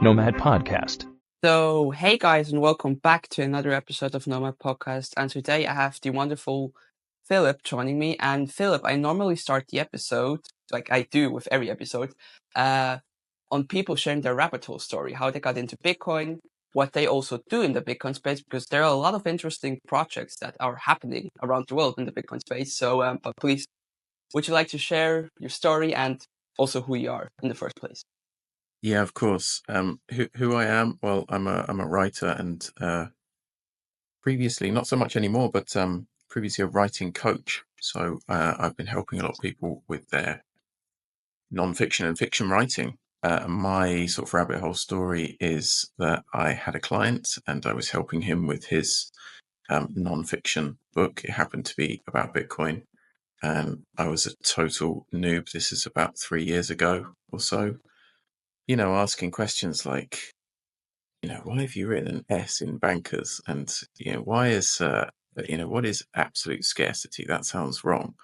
Nomad Podcast. So, hey guys, and welcome back to another episode of Nomad Podcast. And today I have the wonderful Philip joining me. And Philip, I normally start the episode, like I do with every episode, on people sharing their rabbit hole story, how they got into Bitcoin, what they also do in the Bitcoin space, because there are a lot of interesting projects that are happening around the world in the Bitcoin space. So, but please, would you like to share your story and also who you are in the first place? Yeah, of course. Who I am? Well, I'm a writer, and previously, not so much anymore, but previously a writing coach. So I've been helping a lot of people with their non-fiction and fiction writing. My sort of rabbit hole story is that I had a client, and I was helping him with his non-fiction book. It happened to be about Bitcoin, and I was a total noob. This is about 3 years ago or so. Asking questions like, why have you written an S in bankers? And, why is, what is absolute scarcity? That sounds wrong.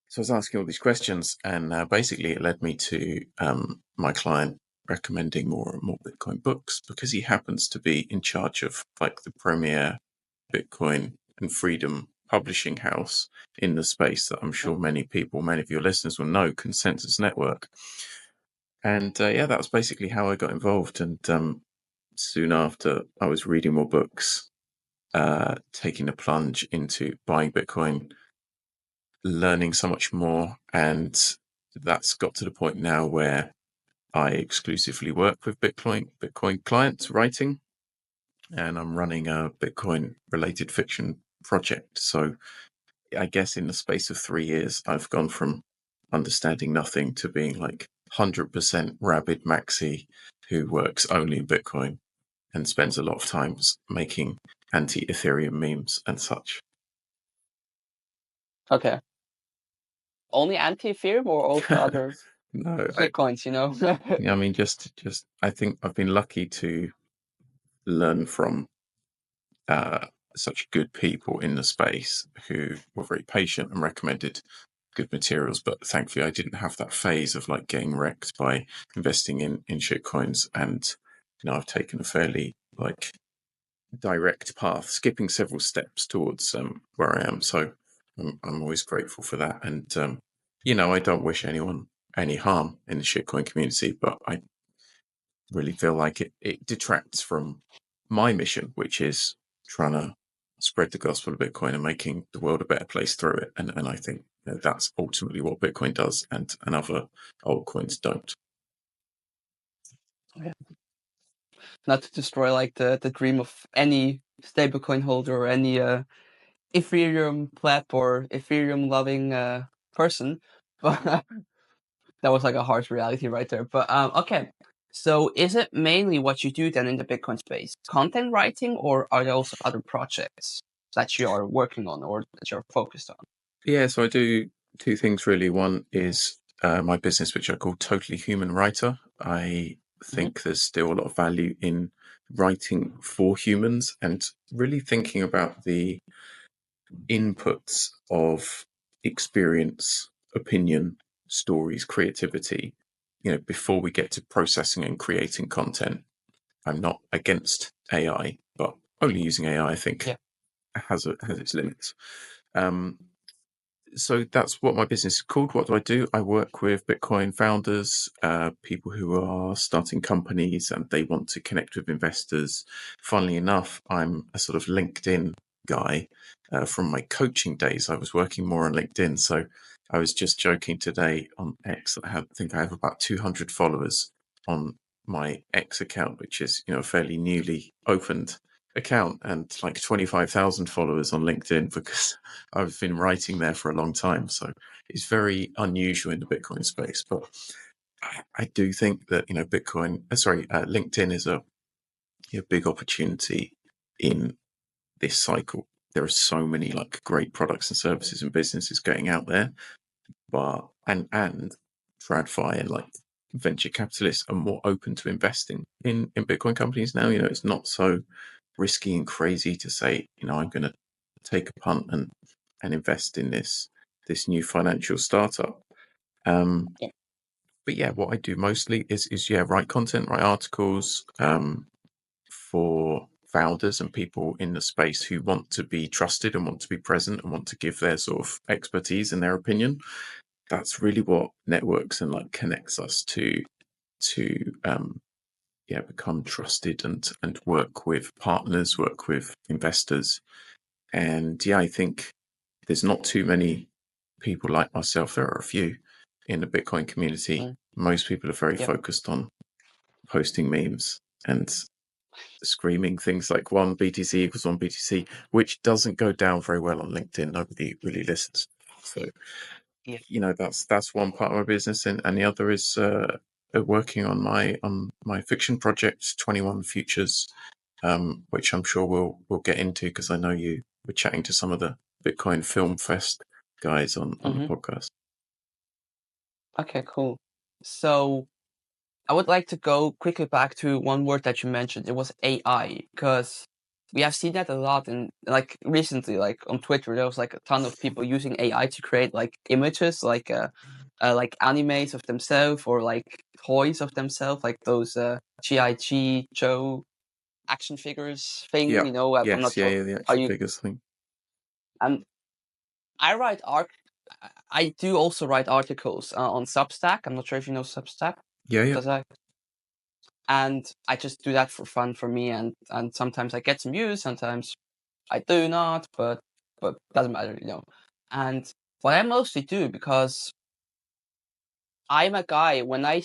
So I was asking all these questions, and basically it led me to my client recommending more and more Bitcoin books because he happens to be in charge of like the premier Bitcoin and freedom publishing house in the space that I'm sure many of your listeners will know, Consensus Network. And that was basically how I got involved. And soon after, I was reading more books, taking a plunge into buying Bitcoin, learning so much more. And that's got to the point now where I exclusively work with Bitcoin clients writing, and I'm running a Bitcoin related fiction project. So I guess in the space of 3 years, I've gone from understanding nothing to being like 100% rabid maxi who works only in Bitcoin and spends a lot of time making anti-Ethereum memes and such. Okay. Only anti-Ethereum or also other No, Bitcoins, I mean, just I think I've been lucky to learn from such good people in the space who were very patient and recommended good materials. But thankfully, I didn't have that phase of like getting wrecked by investing in shitcoins. And I've taken a fairly like direct path, skipping several steps towards where I am. So I'm always grateful for that. And I don't wish anyone any harm in the shitcoin community, but I really feel like it detracts from my mission, which is trying to spread the gospel of Bitcoin and making the world a better place through it. And I think that's ultimately what Bitcoin does, and other altcoins don't. Yeah. Not to destroy like the dream of any stablecoin holder or any Ethereum pleb or Ethereum loving person, but that was like a harsh reality right there. But okay, so is it mainly what you do then in the Bitcoin space, content writing, or are there also other projects that you are working on or that you're focused on? Yeah, so I do two things really. One is my business, which I call Totally Human Writer. I think there's still a lot of value in writing for humans and really thinking about the inputs of experience, opinion, stories, creativity, before we get to processing and creating content. I'm not against AI, but only using AI, I think, has its limits. So that's what my business is called. What do I do? I work with Bitcoin founders, people who are starting companies and they want to connect with investors. Funnily enough, I'm a sort of LinkedIn guy. From my coaching days, I was working more on LinkedIn. So I was just joking today on X that I think I have about 200 followers on my X account, which is, a fairly newly opened account, and like 25,000 followers on LinkedIn because I've been writing there for a long time. So it's very unusual in the Bitcoin space. But I do think that, LinkedIn is a big opportunity in this cycle. There are so many like great products and services and businesses getting out there, but and TradFi and like venture capitalists are more open to investing in Bitcoin companies now. It's not so risky and crazy to say, I'm going to take a punt and invest in this new financial startup. But yeah, what I do mostly is write content, write articles for founders and people in the space who want to be trusted and want to be present and want to give their sort of expertise and their opinion. That's really what networks and like connects us to become trusted and work with partners, work with investors. And yeah, I think there's not too many people like myself. There are a few in the Bitcoin community. Mm. Most people are very Yep. focused on posting memes and screaming things like one BTC equals one BTC, which doesn't go down very well on LinkedIn. Nobody really listens. So, Yeah. that's one part of my business, and the other is working on my fiction project, 21 Futures, which I'm sure we'll get into because I know you were chatting to some of the Bitcoin Film Fest guys on the Hmm. podcast. Okay, cool. So I would like to go quickly back to one word that you mentioned. It was AI, because we have seen that a lot in, like, recently, like on Twitter, there was like a ton of people using AI to create like images, like animes of themselves, or like toys of themselves, like those GIG Joe action figures thing. Yeah. You know, I'm Yes. not Yeah. sure Yeah. The how action you. figures thing. And I write art. I do also write articles on Substack. I'm not sure if you know Substack. Yeah. Yeah. Does I? And I just do that for fun for me, and sometimes I get some views, sometimes I do not, but doesn't matter, you know. And what I mostly do, because I'm a guy, when I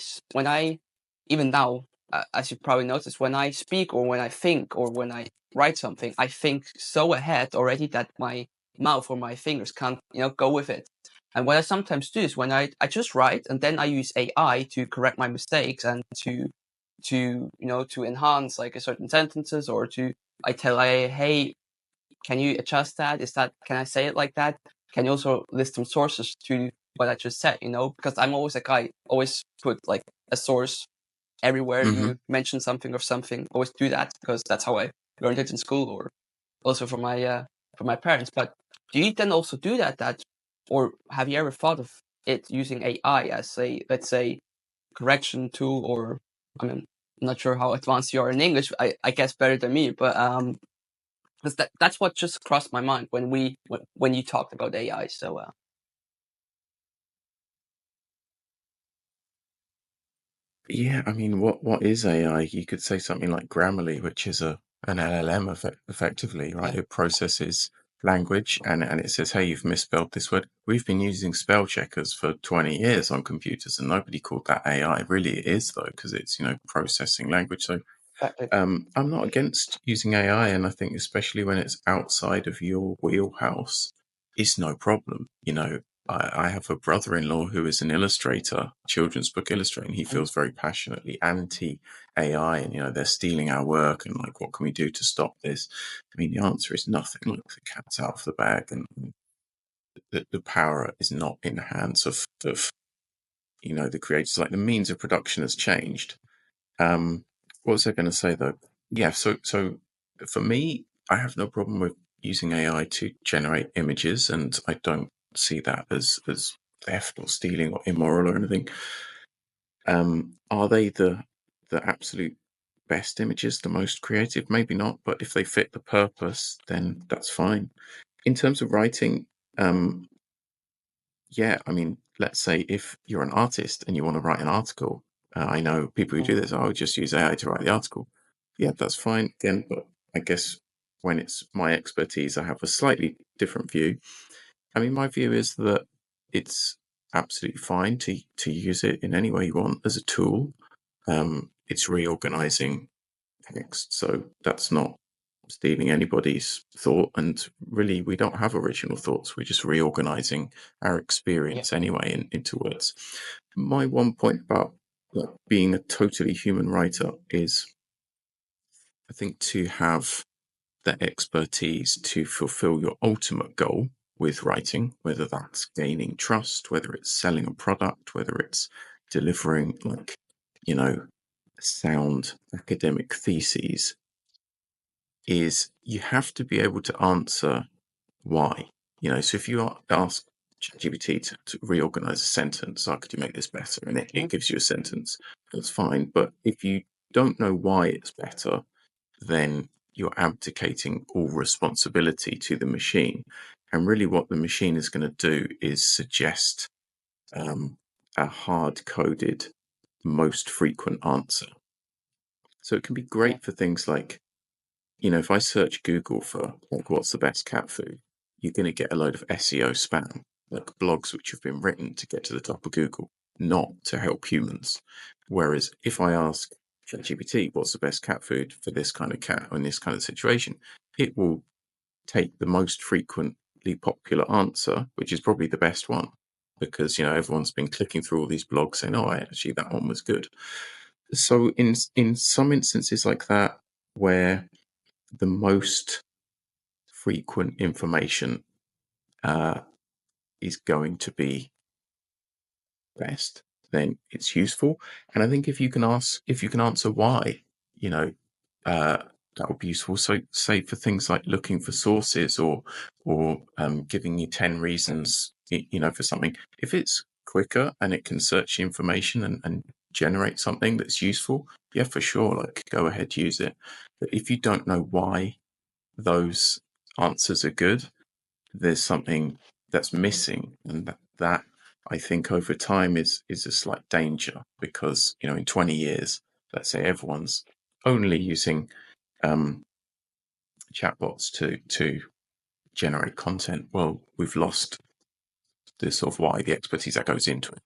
even now, as you probably noticed, when I speak or when I think or when I write something, I think so ahead already that my mouth or my fingers can't, go with it. And what I sometimes do is when I just write, and then I use AI to correct my mistakes and to enhance like a certain sentences, or I tell AI, hey, can you adjust that? Can I say it like that? Can you also list some sources to what I just said? Because I'm always a guy, always put like a source everywhere Mm-hmm. you mention something or something. Always do that, because that's how I learned it in school, or also from my parents. But do you then also do that, or have you ever thought of it using AI as a, let's say, correction tool? Or, I mean, I'm not sure how advanced you are in English. I guess better than me, but because that's what just crossed my mind when you talked about AI. So Yeah, I mean, what is AI? You could say something like Grammarly, which is an LLM effectively, right? yeah, It processes language and it says, hey, you've misspelled this word. We've been using spell checkers for 20 years on computers, and nobody called that AI. Really, it is though, because it's processing language. So exactly. I'm not against using AI, and I think especially when it's outside of your wheelhouse, it's no problem. I have a brother-in-law who is an illustrator, children's book illustrator, and he Mm, feels very passionately anti AI, and they're stealing our work, and like, what can we do to stop this? I mean, the answer is nothing. Like, the cat's out of the bag, and the power is not in the hands of the creators. Like, the means of production has changed. What was I going to say though? Yeah, so for me, I have no problem with using AI to generate images, and I don't see that as theft or stealing or immoral or anything. Are they the absolute best images, the most creative? Maybe not, but if they fit the purpose, then that's fine. In terms of writing, um, yeah, I mean, let's say if you're an artist and you want to write an article, I know people who mm, do this. Oh, just use AI to write the article. Yeah, that's fine again. But I guess when it's my expertise, I have a slightly different view. I mean, my view is that it's absolutely fine to use it in any way you want as a tool. It's reorganizing text, so that's not stealing anybody's thought, and really we don't have original thoughts. We're just reorganizing our yeah, experience anyway into words. My one point about being a totally human writer is, I think, to have the expertise to fulfill your ultimate goal with writing, whether that's gaining trust, whether it's selling a product, whether it's delivering sound academic theses, is you have to be able to answer why. So if you ask ChatGPT to reorganize a sentence. Could you make this better? And Yeah. it gives you a sentence. That's fine. But if you don't know why it's better, then you're abdicating all responsibility to the machine. And really, what the machine is going to do is suggest a hard-coded, most frequent answer. So it can be Yeah. great for things like, if I search Google for like what's the best cat food, you're going to get a load of SEO spam, like blogs which have been written to get to the top of Google, not to help humans. Whereas if I ask ChatGPT what's the best cat food for this kind of cat or in this kind of situation, it will take the most frequently popular answer, which is probably the best one, because everyone's been clicking through all these blogs saying, "Oh, actually that one was good." So in some instances like that, where the most frequent information is going to be best, then it's useful. And I think if you can answer why, uh, that would be useful. So, say for things like looking for sources or giving you 10 reasons, for something. If it's quicker and it can search the information and generate something that's useful, yeah, for sure, like go ahead, use it. But if you don't know why those answers are good, there's something that's missing, and that I think over time is a slight danger, because in 20 years, let's say everyone's only using chatbots to generate content. Well, we've lost the sort of why, the expertise that goes into it.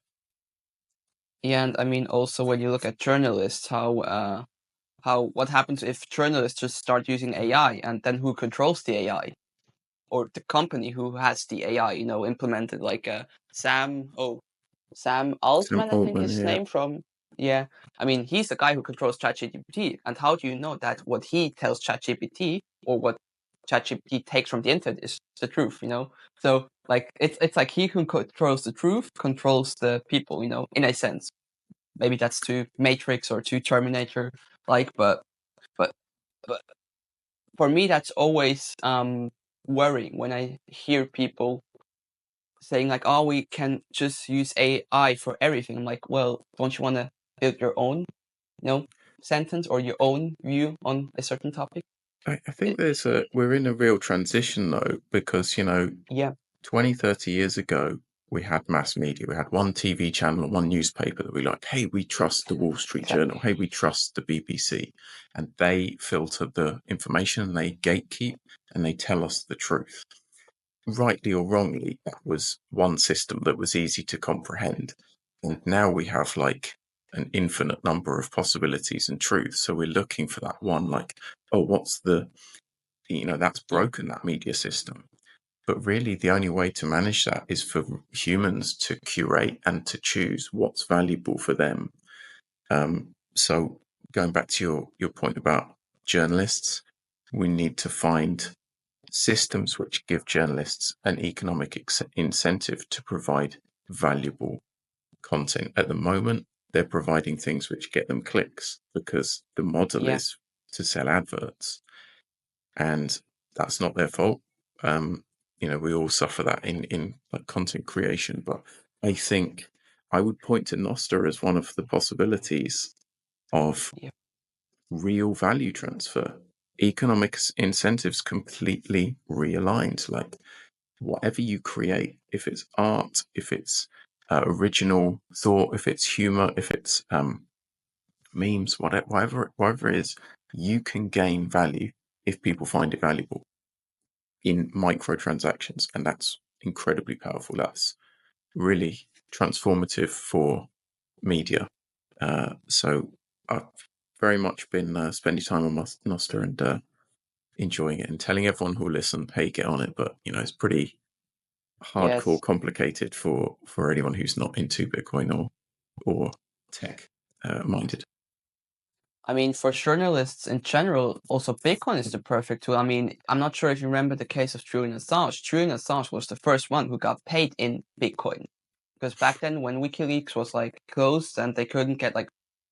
Yeah, and I mean also when you look at journalists, how what happens if journalists just start using AI, and then who controls the AI? Or the company who has the AI, implemented, like Sam Sam Altman, I think Altman, his yeah. name from. Yeah, I mean he's the guy who controls ChatGPT, and how do you know that what he tells ChatGPT or what ChatGPT takes from the internet is the truth? So like it's like he who controls the truth controls the people, in a sense. Maybe that's too Matrix or too Terminator like, but but for me that's always worrying when I hear people saying like, "Oh, we can just use AI for everything." I'm like, well, don't you want to build your own, sentence or your own view on a certain topic? I think It, we're in a real transition though, because yeah, 20, 30 years ago, we had mass media. We had one TV channel and one newspaper that we like, hey, we trust the Wall Street Journal. exactly. Hey, we trust the BBC. And they filter the information and they gatekeep and they tell us the truth. Rightly or wrongly, that was one system that was easy to comprehend. And now we have like an infinite number of possibilities and truths. So we're looking for that one, like, oh, what's that's Yeah, broken, that media system. But really, the only way to manage that is for humans to curate and to choose what's valuable for them. So, going back to your point about journalists, we need to find systems which give journalists an economic incentive to provide valuable content. At the moment, they're providing things which get them clicks because the model yeah, is to sell adverts, and that's not their fault. We all suffer that in like content creation, but I think I would point to Nostr as one of the possibilities of yeah, real value transfer, economic incentives completely realigned. Like whatever you create, if it's art, if it's original thought, if it's humor, if it's memes, whatever it is, you can gain value if people find it valuable in microtransactions, and that's incredibly powerful. That's really transformative for media. So I've very much been spending time on Nostr and enjoying it and telling everyone who'll listen, hey, get on it. But it's pretty hardcore yes. complicated for anyone who's not into Bitcoin or tech minded. I mean, for journalists in general, also Bitcoin is the perfect tool. I mean, I'm not sure if you remember the case of Julian Assange. Julian Assange was the first one who got paid in Bitcoin. Because back then, when WikiLeaks was like closed and they couldn't get like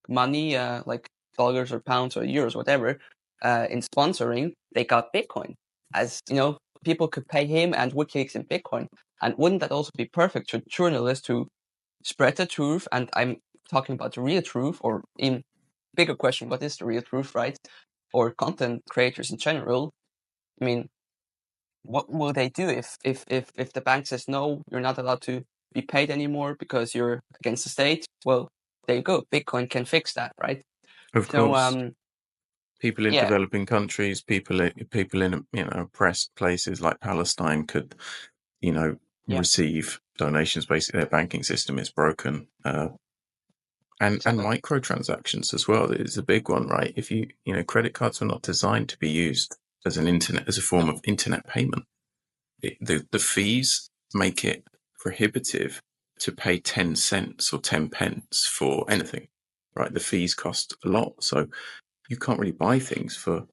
money, like dollars or pounds or euros, whatever, in sponsoring, they got Bitcoin. As people could pay him and WikiLeaks in Bitcoin. And wouldn't that also be perfect for journalists to spread the truth? And I'm talking about the real truth, or in bigger question, what is the real truth, right? Or content creators in general. I mean, what will they do if the bank says no, you're not allowed to be paid anymore because you're against the state? Well, there you go. Bitcoin can fix that, right? Of So course, people in yeah, developing countries, people in oppressed places like Palestine could, yeah, receive donations. Basically, their banking system is broken. And exactly. microtransactions as well is a big one, right? If credit cards were not designed to be used as as a form of internet payment. The fees make it prohibitive to pay 10 cents or 10 pence for anything, right? The fees cost a lot, so you can't really buy things for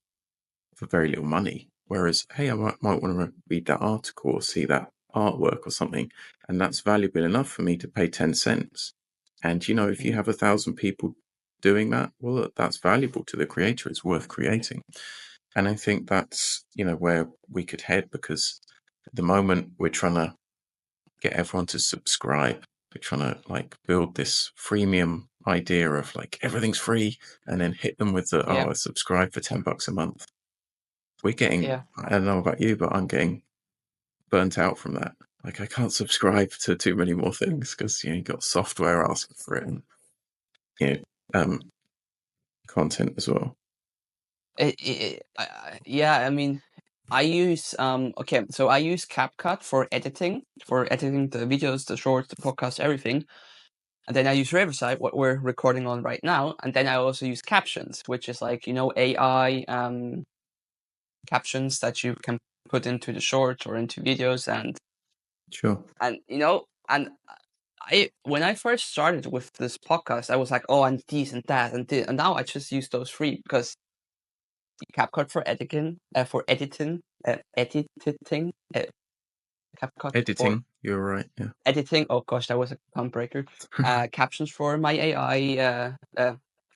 very little money. Whereas, hey, I might want to read that article or see that artwork or something, and that's valuable enough for me to pay 10 cents. And, if you have 1,000 people doing that, well, that's valuable to the creator. It's worth creating. And I think that's, where we could head, because at the moment we're trying to get everyone to subscribe. We're trying to build this freemium idea of everything's free, and then hit them with the, Yeah, I subscribe for $10 a month. We're getting, yeah. I don't know about you, but I'm getting burnt out from that. I can't subscribe to too many more things because you got software asking for it, and you know, content as well. Yeah, I mean, I use okay, so I use CapCut for editing the videos, the shorts, the podcast, everything. And then I use Riverside, what we're recording on right now, and then I also use captions, which is AI captions that you can put into the shorts or into videos, Sure. and and I when I first started with this podcast, I was like, oh, and these and that and this, and now I just use those three because CapCut for editing, CapCut for Editing, you're right. Yeah. editing. Oh gosh, that was a pump breaker. Captions for my AI,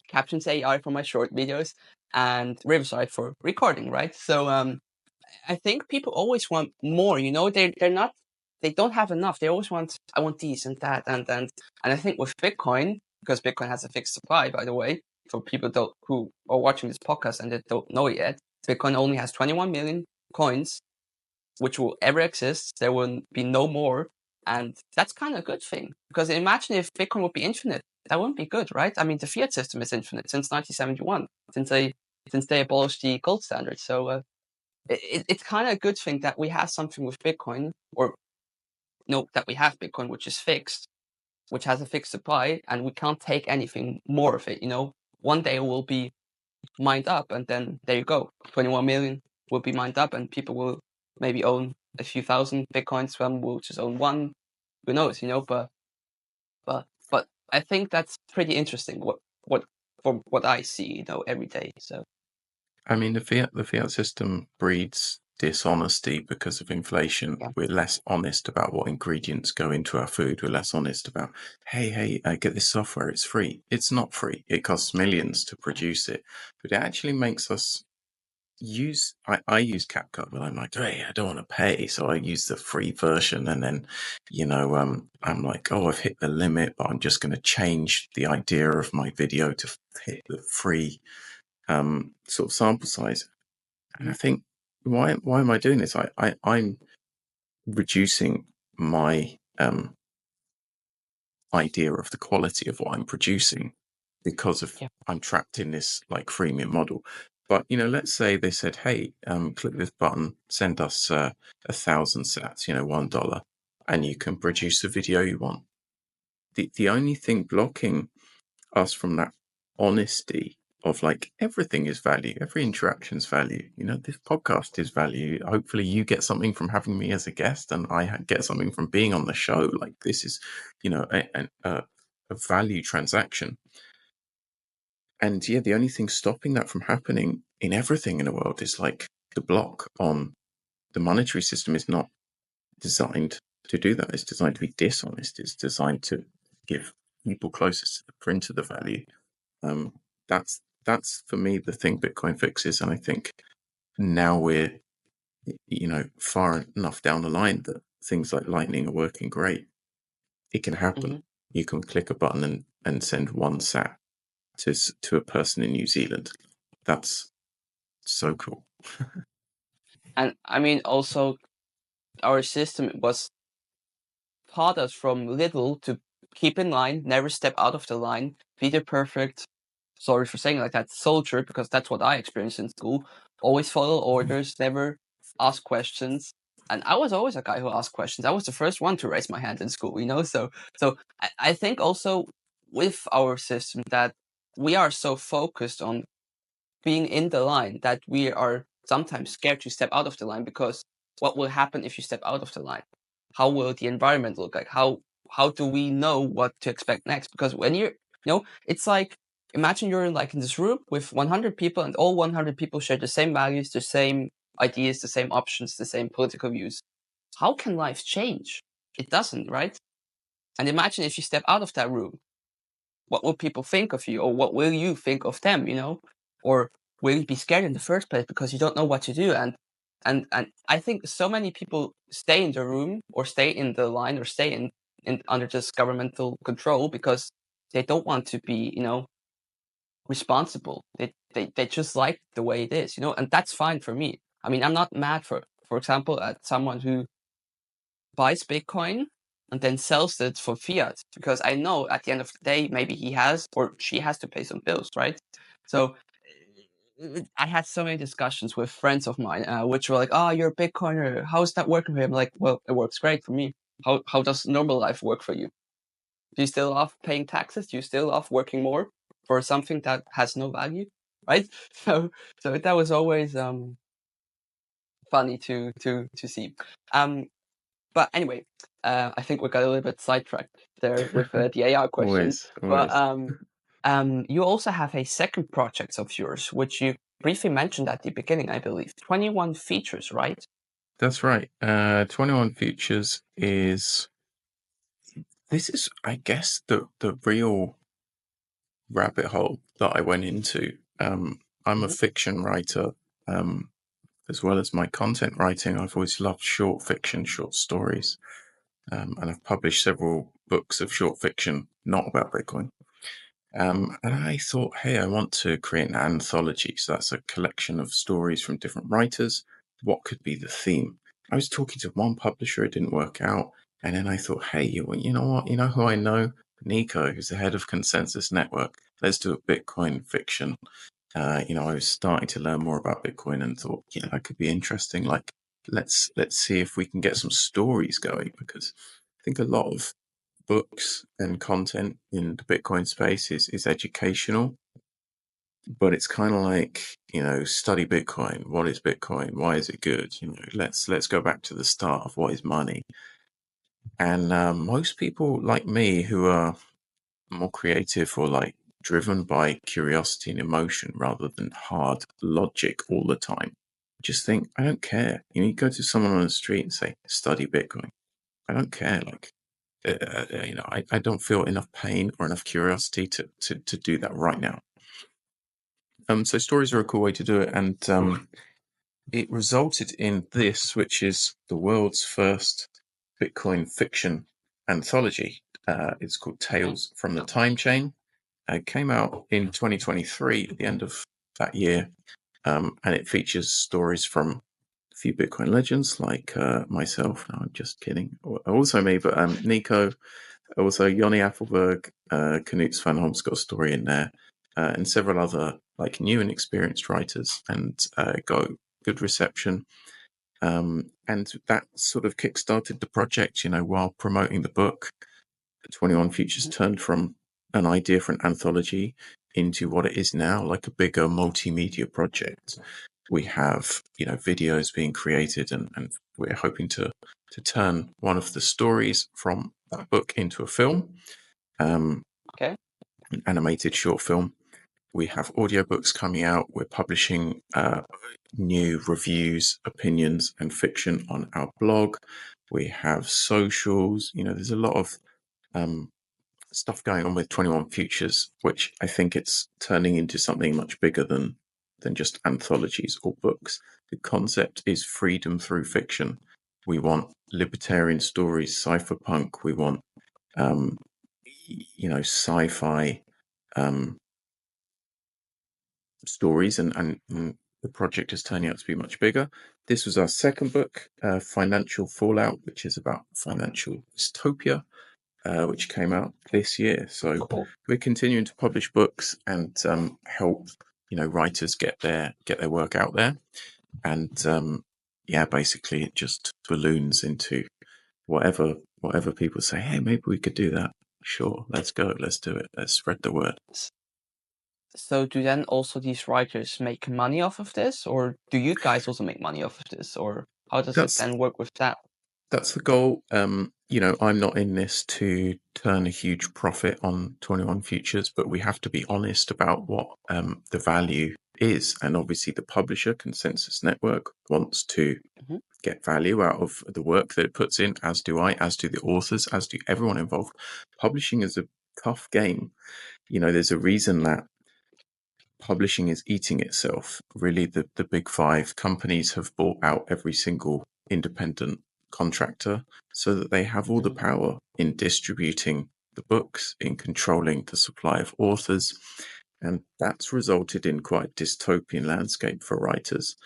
captions AI for my short videos, and Riverside for recording. Right. So I think people always want more. They're not. They don't have enough. They always want. I want these and that and I think with Bitcoin, because Bitcoin has a fixed supply, by the way, for people who are watching this podcast and they don't know it yet, Bitcoin only has 21 million coins, which will ever exist. There will be no more, and that's kind of a good thing. Because imagine if Bitcoin would be infinite, that wouldn't be good, right? I mean, the fiat system is infinite since 1971, since they abolished the gold standard. So it's kind of a good thing that we have something with Bitcoin, or no, that we have Bitcoin, which is fixed, which has a fixed supply, and we can't take anything more of it. One day it will be mined up, and then there you go, 21 million will be mined up, and people will maybe own a few thousand Bitcoins. Some will just own one. Who knows? But I think that's pretty interesting. What from what I see, every day. So I mean, the fiat system breeds dishonesty because of inflation. yeah, We're less honest about what ingredients go into our food. We're less honest about, hey, get this software. It's free. It's not free. It costs millions to produce it, but it actually makes us I use CapCut, but I'm like, hey, I don't want to pay, so I use the free version, and then I'm like, oh, I've hit the limit, but I'm just going to change the idea of my video to hit the free sort of sample size. And I think, why am I doing this? I'm reducing my idea of the quality of what I'm producing because of yeah, I'm trapped in this freemium model. But let's say they said, hey, click this button, send us 1,000 sats, $1, and you can produce the video you want. The only thing blocking us from that honesty of everything is value, every interaction's value. This podcast is value. Hopefully you get something from having me as a guest, and I get something from being on the show. This is a value transaction. And yeah, the only thing stopping that from happening in everything in the world is the block on the monetary system is not designed to do that. It's designed to be dishonest. It's designed to give people closest to the printer the value. Um, that's for me the thing Bitcoin fixes, and I think now we're far enough down the line that things like Lightning are working great, it can happen. You can click a button and send one sat to a person in New Zealand. That's so cool. And I mean, also, our system was taught us from little to keep in line, never step out of the line, be the perfect, sorry for saying like that, soldier, because that's what I experienced in school. Always follow orders, never ask questions. And I was always a guy who asked questions. I was the first one to raise my hand in school, you know? So I think also with our system that we are so focused on being in the line that we are sometimes scared to step out of the line, because what will happen if you step out of the line? How will the environment look like? How do we know what to expect next? Because when it's like, imagine you're in this room with 100 people, and all 100 people share the same values, the same ideas, the same options, the same political views. How can life change? It doesn't, right? And imagine if you step out of that room, what will people think of you, or what will you think of them, or will you be scared in the first place because you don't know what to do? And I think so many people stay in the room, or stay in the line, or stay in under this governmental control, because they don't want to be responsible. They just like the way it is, and that's fine for me. I mean, I'm not mad, for example, at someone who buys Bitcoin and then sells it for fiat, because I know at the end of the day, maybe he has or she has to pay some bills, right? So I had so many discussions with friends of mine, which were like, "Oh, you're a Bitcoiner. How's that working for you?" I'm like, "Well, it works great for me. How does normal life work for you? Do you still love paying taxes? Do you still love working more for something that has no value, right?" So that was always funny to see. But anyway, I think we got a little bit sidetracked there with the AI question. Always, But always. you also have a second project of yours, which you briefly mentioned at the beginning, I believe. 21 features, right? That's right. 21 Futures this is, I guess, the real rabbit hole that I went into. I'm a Hmm. fiction writer, as well as my content writing. I've always loved short fiction, short stories, and I've published several books of short fiction, not about Bitcoin. And I thought, hey, I want to create an anthology. So that's a collection of stories from different writers. What could be the theme? I was talking to one publisher, it didn't work out. And then I thought, hey, you know what? You know who I know? Nico, who's the head of Consensus Network. Let's do a Bitcoin fiction. I was starting to learn more about Bitcoin and thought, that could be interesting. Like, let's see if we can get some stories going, because I think a lot of books and content in the Bitcoin space is educational, but it's kind of like, study Bitcoin. What is Bitcoin? Why is it good? Let's go back to the start of what is money. And most people like me who are more creative or like driven by curiosity and emotion rather than hard logic all the time, just think, I don't care. You go to someone on the street and say, study Bitcoin. I don't care. Like, I don't feel enough pain or enough curiosity to do that right now. So stories are a cool way to do it, and it resulted in this, which is the world's first Bitcoin fiction anthology. It's called Tales from the Timechain. It came out in 2023 at the end of that year, and it features stories from a few Bitcoin legends like myself. No, I'm just kidding. Also me, but Nico. Also, Yoni Appleberg, Knut Svanholm's got a story in there, and several other like new and experienced writers, and got good reception. And that sort of kickstarted the project, while promoting the book. 21 Futures turned from an idea for an anthology into what it is now, like a bigger multimedia project. We have, videos being created, and we're hoping to turn one of the stories from that book into a film, Okay. an animated short film. We have audiobooks coming out. We're publishing new reviews, opinions, and fiction on our blog. We have socials. There's a lot of stuff going on with 21 Futures, which I think it's turning into something much bigger than just anthologies or books. The concept is freedom through fiction, We want libertarian stories, cypherpunk. We want, sci-fi stories, and the project is turning out to be much bigger. This was our second book, Financial Fallout, which is about financial dystopia, which came out this year. So we're continuing to publish books and help writers get their work out there. And basically it just balloons into whatever people say. Hey, maybe we could do that. Sure, let's go. Let's do it. Let's spread the word. So do then also these writers make money off of this, or do you guys also make money off of this, or how does it then work with that? That's the goal. I'm not in this to turn a huge profit on 21 Futures, but we have to be honest about what the value is. And obviously the publisher, Consensus Network, wants to get value out of the work that it puts in, as do I, as do the authors, as do everyone involved. Publishing is a tough game. There's a reason that publishing is eating itself. Really, the big five companies have bought out every single independent contractor so that they have all the power in distributing the books, in controlling the supply of authors. And that's resulted in quite a dystopian landscape for writers.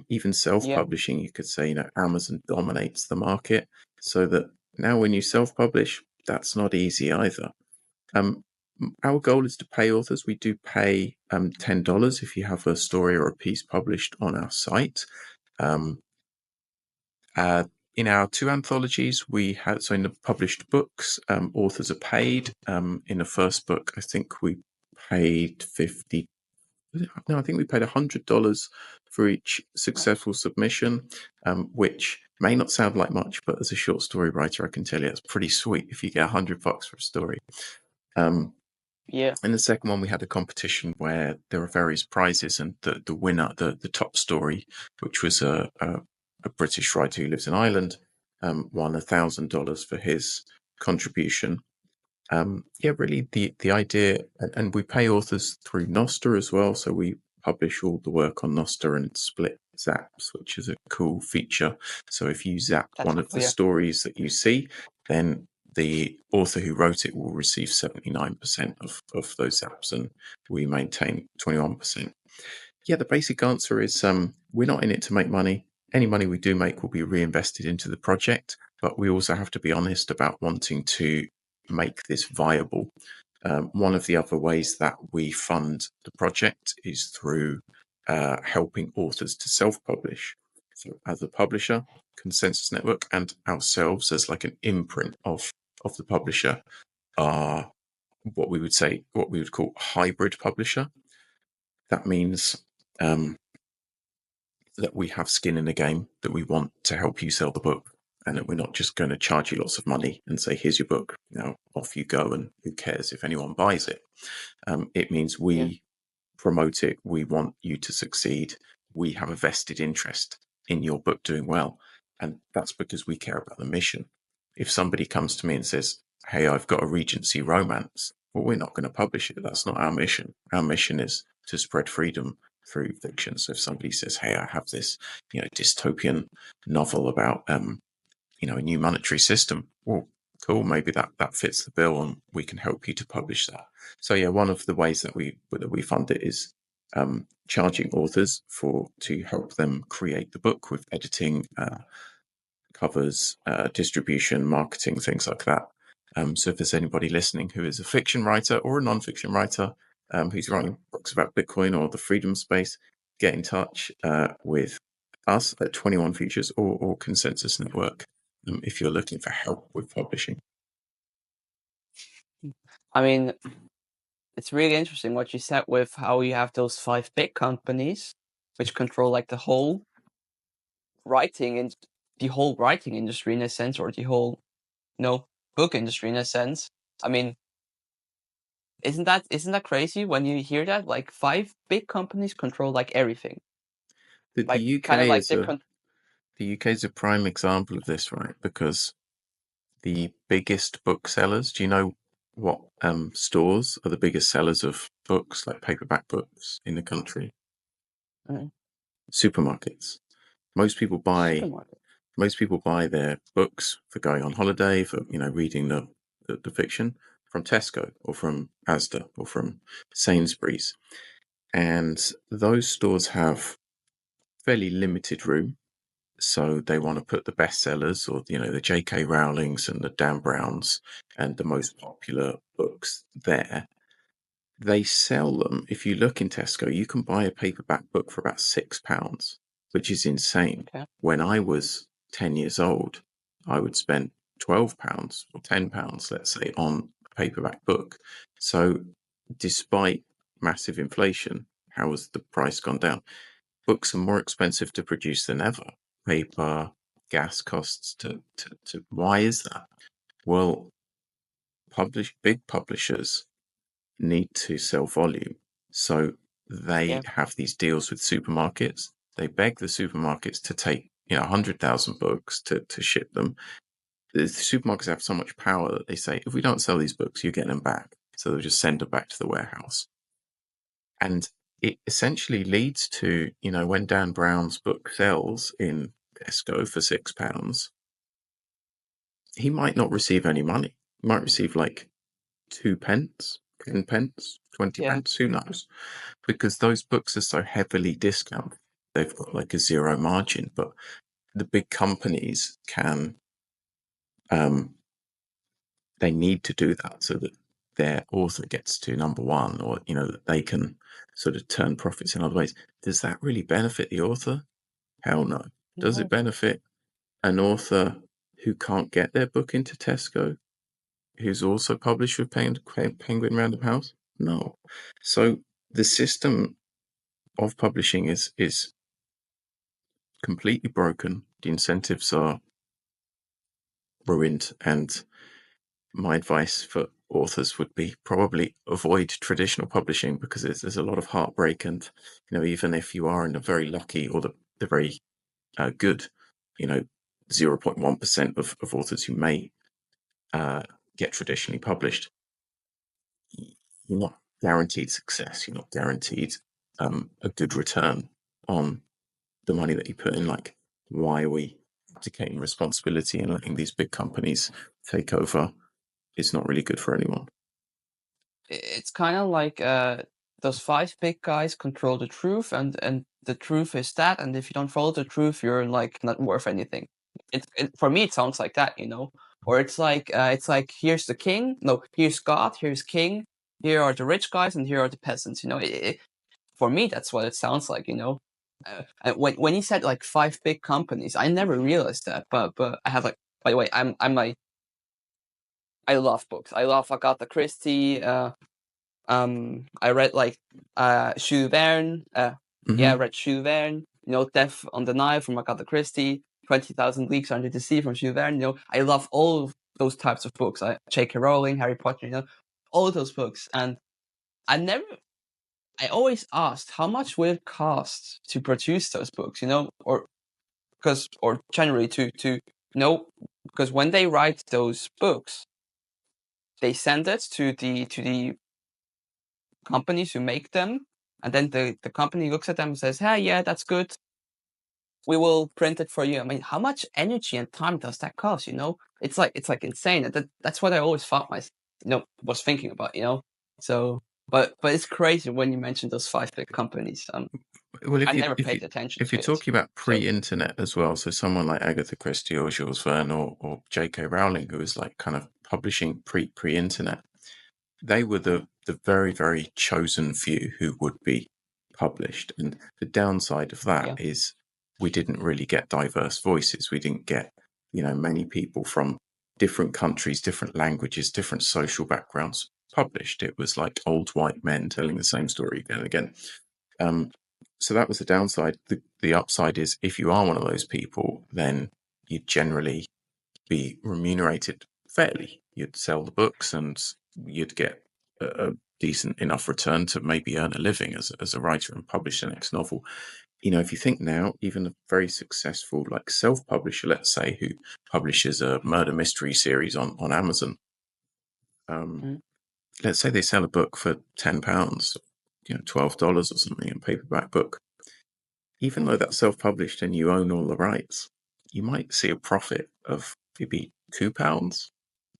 Even self-publishing, you could say, Amazon dominates the market, so that now when you self-publish, that's not easy either. Our goal is to pay authors. We do pay $10 if you have a story or a piece published on our site. In our two anthologies, in the published books, authors are paid. In the first book, I think we paid $100 for each successful submission, which may not sound like much, but as a short story writer, I can tell you it's pretty sweet if you get $100 for a story. In the second one, we had a competition where there are various prizes, and the winner, the top story, which was a British writer who lives in Ireland, won $1,000 for his contribution. Really the idea, and we pay authors through Nostr as well, so we publish all the work on Nostr and split zaps, which is a cool feature. So if you zap one of the stories that you see, then the author who wrote it will receive 79% of those zaps, and we maintain 21%. The basic answer is we're not in it to make money. Any money we do make will be reinvested into the project, but we also have to be honest about wanting to make this viable. One of the other ways that we fund the project is through helping authors to self-publish. So as a publisher, Consensus Network and ourselves as like an imprint of the publisher are what we would call a hybrid publisher. That means that we have skin in the game, that we want to help you sell the book, and that we're not just going to charge you lots of money and say, here's your book, off you go, and who cares if anyone buys it. It means we promote it. We want you to succeed. We have a vested interest in your book doing well. And that's because we care about the mission. If somebody comes to me and says, hey, I've got a Regency romance, well, we're not going to publish it. That's not our mission. Our mission is to spread freedom through fiction. So if somebody says, hey, I have this, dystopian novel about, a new monetary system, well, cool, maybe that fits the bill and we can help you to publish that. So one of the ways that we fund it is charging authors to help them create the book with editing, covers, distribution, marketing, things like that. So if there's anybody listening who is a fiction writer or a non-fiction writer who's writing books about Bitcoin or the freedom space, get in touch with us at 21 Futures or Consensus Network if you're looking for help with publishing. I mean, it's really interesting what you said with how you have those 5 big companies which control like the whole writing industry in a sense, or the whole book industry in a sense. I mean, isn't that crazy when you hear that? Like 5 big companies control like everything. The UK is a prime example of this, right? Because the biggest booksellers, do you know what stores are the biggest sellers of books, like paperback books in the country? Supermarkets. Most people buy Most people buy their books for going on holiday, for reading the fiction from Tesco or from Asda or from Sainsbury's, and those stores have fairly limited room. So they want to put the bestsellers, or the J.K. Rowlings and the Dan Browns and the most popular books there. They sell them. If you look in Tesco, you can buy a paperback book for about £6, which is insane. Okay. When I was 10 years old, I would spend £12 or £10, let's say, on a paperback book. So despite massive inflation, how has the price gone down? Books are more expensive to produce than ever. Paper, gas costs to why is that? Well, big publishers need to sell volume. So they Yeah. have these deals with supermarkets. They beg the supermarkets to take 100,000 books to ship them. The supermarkets have so much power that they say, if we don't sell these books, you're getting them back. So they'll just send them back to the warehouse. And it essentially leads to, when Dan Brown's book sells in Tesco for £6, he might not receive any money. He might receive like 2 pence, 10 pence, 20 Yeah. pence, who knows? Because those books are so heavily discounted. They've got like a zero margin, but the big companies can, they need to do that so that their author gets to number one, or, that they can sort of turn profits in other ways. Does that really benefit the author? Hell no. Does it No. benefit an author who can't get their book into Tesco, who's also published with Penguin Random House? No. So the system of publishing is completely broken. The incentives are ruined, and my advice for authors would be probably avoid traditional publishing, because there's a lot of heartbreak, and even if you are in the very lucky or the very good, 0.1% of authors who may get traditionally published, you're not guaranteed success. You're not guaranteed a good return on the money that you put in. Like, why are we abdicating responsibility and letting these big companies take over? It's not really good for anyone. It's kind of like those five big guys control the truth, and the truth is that, and if you don't follow the truth, you're like not worth anything. For me, it sounds like that, or it's like here's the king, no, here's God, here's king, here are the rich guys, and here are the peasants. For me, that's what it sounds like. And when he said like five big companies, I never realized that, but I have like. By the way, I love books. I love Agatha Christie. I read like Jules Verne. Yeah, I read Jules Verne. Death on the Nile from Agatha Christie. 20,000 Leagues Under the Sea from Jules Verne. I love all of those types of books. J.K. Rowling, Harry Potter. All of those books. And I always asked how much will it cost to produce those books. Or generally to because when they write those books, they send it to the companies who make them, and then the company looks at them and says, "Hey, yeah, that's good. We will print it for you." I mean, how much energy and time does that cost? It's like insane. That's what I always thought was thinking about. So, but it's crazy when you mentioned those five big companies. Well, I never paid attention if you're to it. talking about So pre-internet as well, so someone like Agatha Christie or Jules Verne or J.K. Rowling, who was like kind of publishing pre-internet, they were the very, very chosen few who would be published. And the downside of that yeah, is we didn't really get diverse voices. We didn't get, many people from different countries, different languages, different social backgrounds published. It was like old white men telling the same story again and again. So that was the downside. The upside is, if you are one of those people, then you'd generally be remunerated fairly. You'd sell the books and you'd get a decent enough return to maybe earn a living as a writer and publish the next novel. If you think now, even a very successful like self-publisher, let's say, who publishes a murder mystery series on Amazon, mm, let's say they sell a book for £10, $12 or something, a paperback book. Even yeah, though that's self-published and you own all the rights, you might see a profit of maybe £2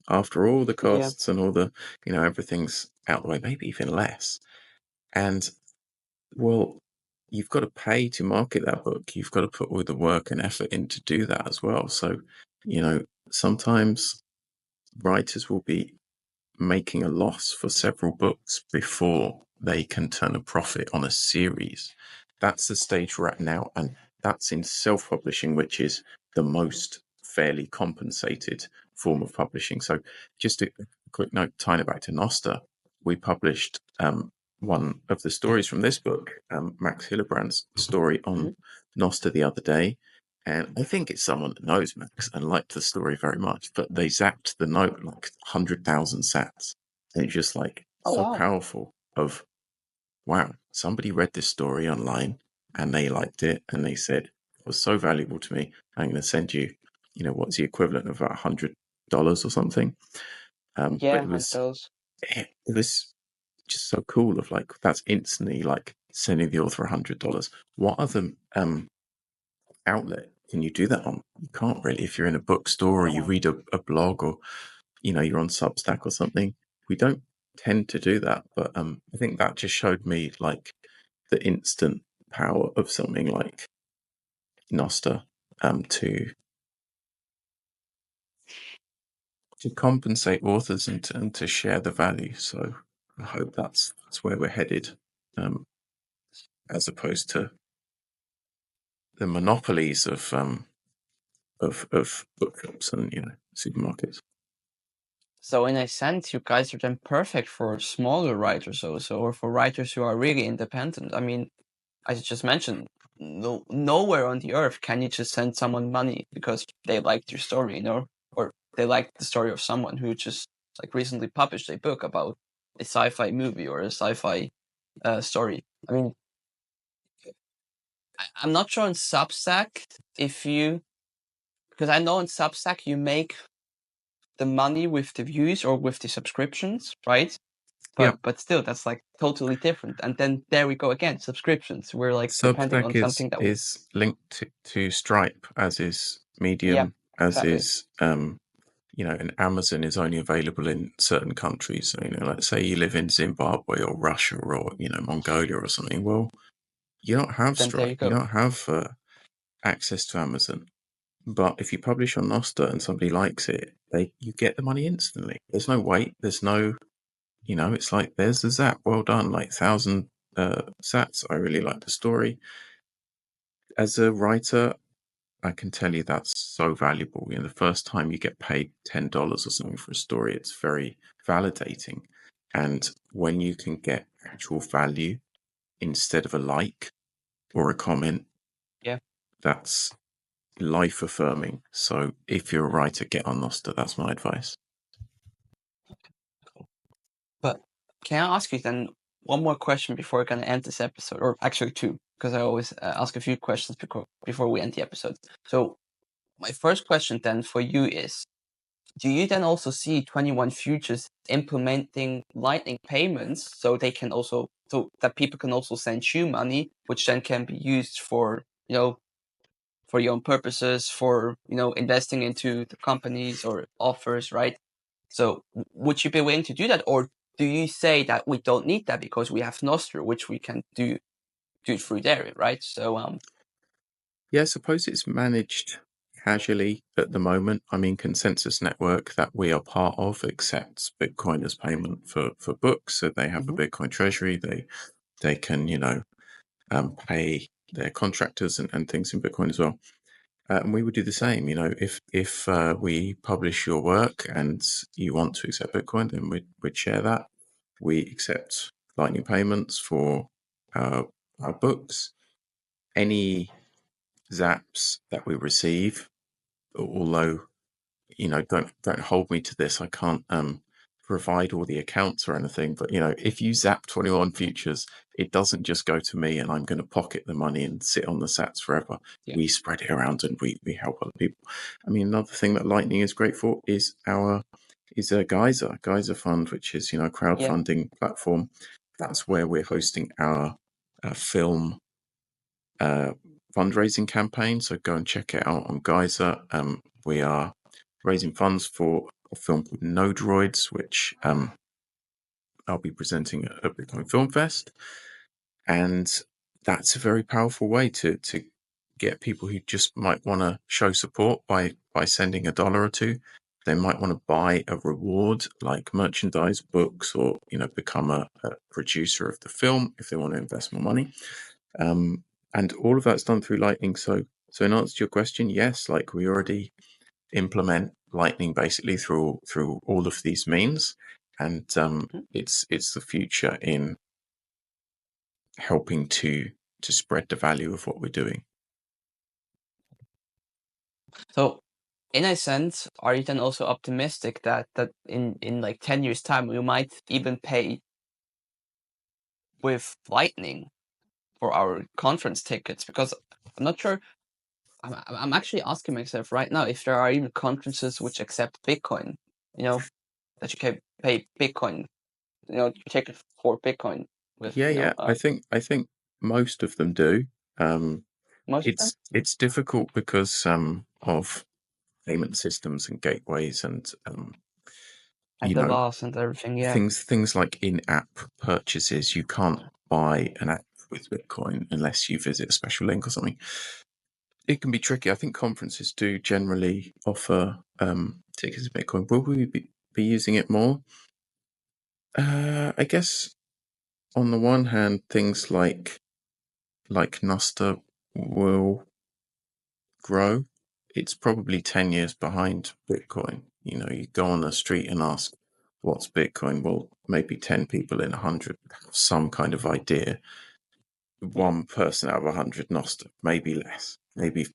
after all the Yeah. costs and all the, everything's out the way, maybe even less. And well, you've got to pay to market that book. You've got to put all the work and effort in to do that as well. So, sometimes writers will be making a loss for several books before they can turn a profit on a series. That's the stage we're at now. And that's in self-publishing, which is the most fairly compensated form of publishing. So just a quick note, tying it back to Noster, we published one of the stories from this book, Max Hillebrand's story on Noster the other day. And I think it's someone that knows Max and liked the story very much, but they zapped the note like 100,000 sats. And it's just like Oh so wow. powerful of, wow, somebody read this story online and they liked it and they said, it was so valuable to me. I'm going to send you, what's the equivalent of about $100 or something. But Yeah, it and was, those. it was just so cool of like, that's instantly like sending the author $100. What other outlet can you do that on? You can't really. If you're in a bookstore or you read a blog or you're on Substack or something, we don't tend to do that. But I think that just showed me like the instant power of something like Noster to compensate authors and to share the value. So I hope that's where we're headed, as opposed to the monopolies of bookshops and supermarkets. So in a sense, you guys are then perfect for smaller writers also, or for writers who are really independent. I mean, as you just mentioned, nowhere on the earth can you just send someone money because they liked your story, or they liked the story of someone who just like recently published a book about a sci-fi movie or a sci-fi story. I mean, I'm not sure on Substack because I know on Substack you make the money with the views or with the subscriptions, right? Yeah. But still, that's like totally different. And then there we go again, subscriptions. We're like depending Substack on something that we. is linked to Stripe, as is Yeah, Medium, as exactly. is and Amazon is only available in certain countries. So, let's say you live in Zimbabwe or Russia or Mongolia or something. Well, you don't have Then there you Stripe, you go. don't have access to Amazon. But if you publish on Noster and somebody likes it, you get the money instantly. There's no wait. There's no, it's like there's the zap. Well done, like 1,000 sats. I really like the story. As a writer, I can tell you that's so valuable. The first time you get paid $10 or something for a story, it's very validating. And when you can get actual value instead of a like or a comment, Yeah. that's life affirming. So if you're a writer, get on Noster. That's my advice. But can I ask you then one more question before we're gonna end this episode, or actually two, because I always ask a few questions before we end the episode. So my first question then for you is: do you then also see 21 Futures implementing Lightning payments so that people can also send you money, which then can be used for for your own purposes, for investing into the companies or offers, right? So would you be willing to do that, or do you say that we don't need that because we have Nostr, which we can do it through there, right? So Yeah, I suppose it's managed casually at the moment. I mean, Consensus Network that we are part of accepts Bitcoin as payment for books. So they have a mhm, Bitcoin treasury. They can, pay their contractors and things in Bitcoin as well. And we would do the same. If we publish your work and you want to accept Bitcoin, then we'd share that. We accept Lightning payments for our books. Any zaps that we receive, although don't hold me to this, I can't provide all the accounts or anything, but if you zap 21 futures, it doesn't just go to me and I'm going to pocket the money and sit on the sats forever. yeah, We spread it around and we help other people. I mean, another thing that Lightning is great for is a Geyser Fund, which is a yeah, crowdfunding platform. That's where we're hosting our film fundraising campaign, so go and check it out on Geyser. We are raising funds for a film called No Droids, which I'll be presenting at Bitcoin Film Fest, and that's a very powerful way to get people who just might want to show support by sending $1 or $2. They might want to buy a reward like merchandise, books, or become a producer of the film if they want to invest more money. And all of that's done through Lightning. So in answer to your question, yes, like we already implement Lightning basically through all of these means, and it's the future in helping to spread the value of what we're doing. So, in a sense, are you then also optimistic that in like 10 years' time we might even pay with Lightning for our conference tickets? Because I'm not sure. I'm actually asking myself right now if there are even conferences which accept Bitcoin. That you can pay Bitcoin. Ticket for Bitcoin with. Yeah. I think most of them do. Most of them. It's difficult because of payment systems and gateways and And the laws and everything. Yeah. things like in-app purchases. You can't buy an app with Bitcoin unless you visit a special link or something. It can be tricky. I think conferences do generally offer tickets to Bitcoin. Will we be using it more? I guess on the one hand, things like Nuster will grow. It's probably 10 years behind Bitcoin. You go on the street and ask, what's Bitcoin? Well, maybe 10 people in 100 have some kind of idea. One person out of 100 Noster, maybe less, maybe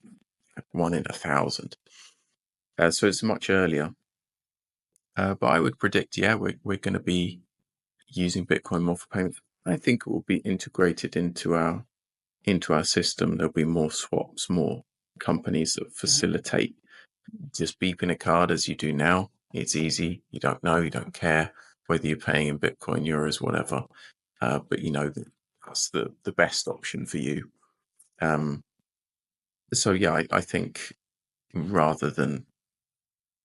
1 in 1,000. So it's much earlier. But I would predict, we're going to be using Bitcoin more for payments. I think it will be integrated into our system. There'll be more swaps, more companies that facilitate just beeping a card as you do now. It's easy. You don't know, you don't care whether you're paying in Bitcoin, euros, whatever. But that's the best option for you. So yeah, I think rather than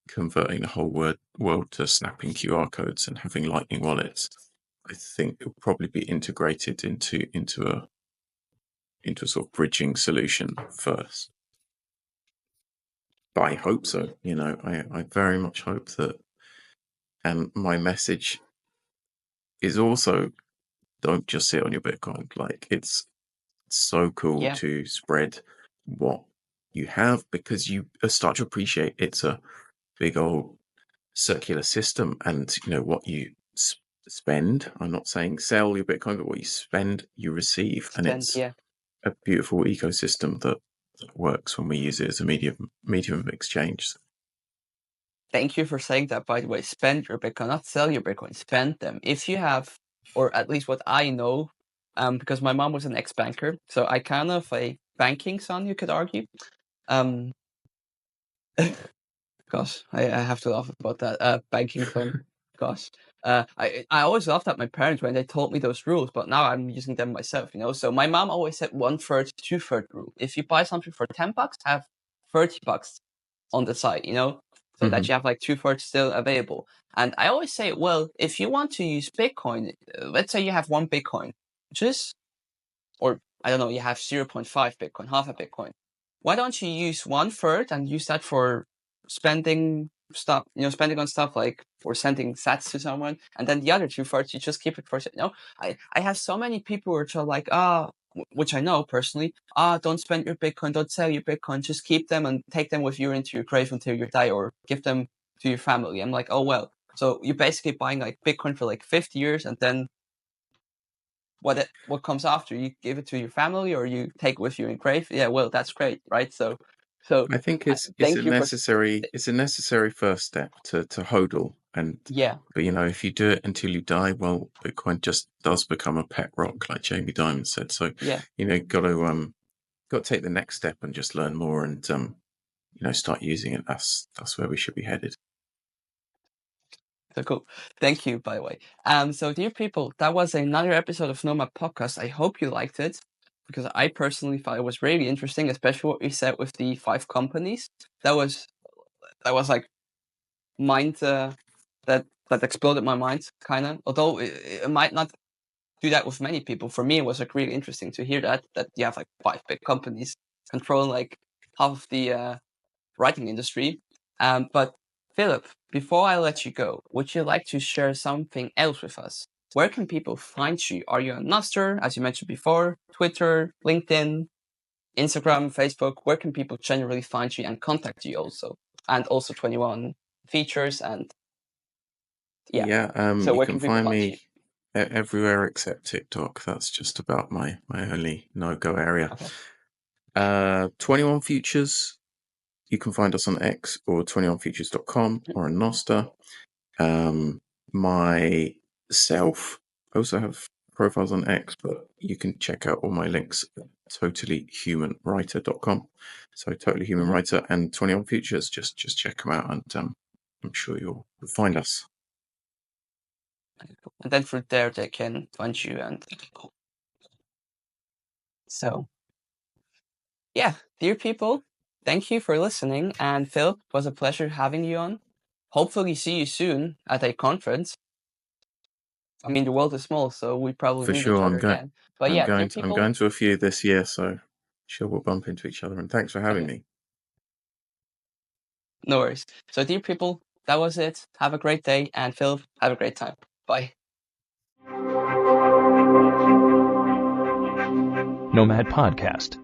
converting the whole world to snapping QR codes and having Lightning wallets, I think it will probably be integrated into a sort of bridging solution first. But I hope so. I very much hope that. And my message is also, don't just sit on your Bitcoin. Like, it's so cool to spread what you have, because you start to appreciate it's a big old circular system, and what you spend, I'm not saying sell your Bitcoin, but what you spend, you receive. And it's a beautiful ecosystem that works when we use it as a medium of exchange. Thank you for saying that, by the way. Spend your Bitcoin, not sell your Bitcoin. Spend them. If you have, or at least what I know, because my mom was an ex-banker, so I kind of a banking son, you could argue. Gosh, I have to laugh about that. Banking son. Gosh. I always laughed at my parents when they told me those rules, but now I'm using them myself, So my mom always said 1/3, 2/3 rule. If you buy something for $10, have $30 on the side, so that you have like 2/3 still available. And I always say, well, if you want to use Bitcoin, let's say you have 1 Bitcoin, or I don't know, you have 0.5 Bitcoin, half a Bitcoin. Why don't you use 1/3 and use that for spending stuff, spending on stuff like for sending sats to someone, and then the other 2/3 you just keep it for. I have so many people which are like, which I know personally, don't spend your Bitcoin, don't sell your Bitcoin, just keep them and take them with you into your grave until you die, or give them to your family. I'm like, oh well, so you're basically buying like Bitcoin for like 50 years, and then what comes after, you give it to your family or you take it with you in grave. Yeah, well, that's great, right? So I think it's thank a you necessary first step to hodl. And but if you do it until you die, well, Bitcoin just does become a pet rock, like Jamie Dimon said. So got to take the next step and just learn more and start using it. That's where we should be headed. So cool. Thank you, by the way. So dear people, that was another episode of Nomad Podcast. I hope you liked it. because I personally thought it was really interesting, especially what you said with the 5 companies. That was like mind that exploded my mind, kind of. Although it might not do that with many people. For me, it was like really interesting to hear that you have like 5 big companies controlling like half of the writing industry. But Philip, before I let you go, would you like to share something else with us? Where can people find you? Are you on Nostr, as you mentioned before, Twitter, LinkedIn, Instagram, Facebook? Where can people generally find you and contact you also? And also 21 features and yeah. Yeah, So you where can can people find find you? me everywhere except TikTok. That's just about my only no-go area. Okay. 21 Futures, you can find us on X or 21futures.com or on Nostr. Myself, I also have profiles on X, but you can check out all my links at totallyhumanwriter.com. So Totally Human Writer and 21 Futures, just check them out, and I'm sure you'll find us. And then through there they can find you. And so yeah, dear people, thank you for listening. And Philip, it was a pleasure having you on. Hopefully see you soon at a conference. I mean, the world is small, so we probably For meet each sure, other again. But yeah, dear I'm people, going to a few this year, so sure we'll bump into each other. And thanks for having me. no worries. So dear people, that was it. Have a great day, and Philip, have a great time. Bye. Nomad Podcast.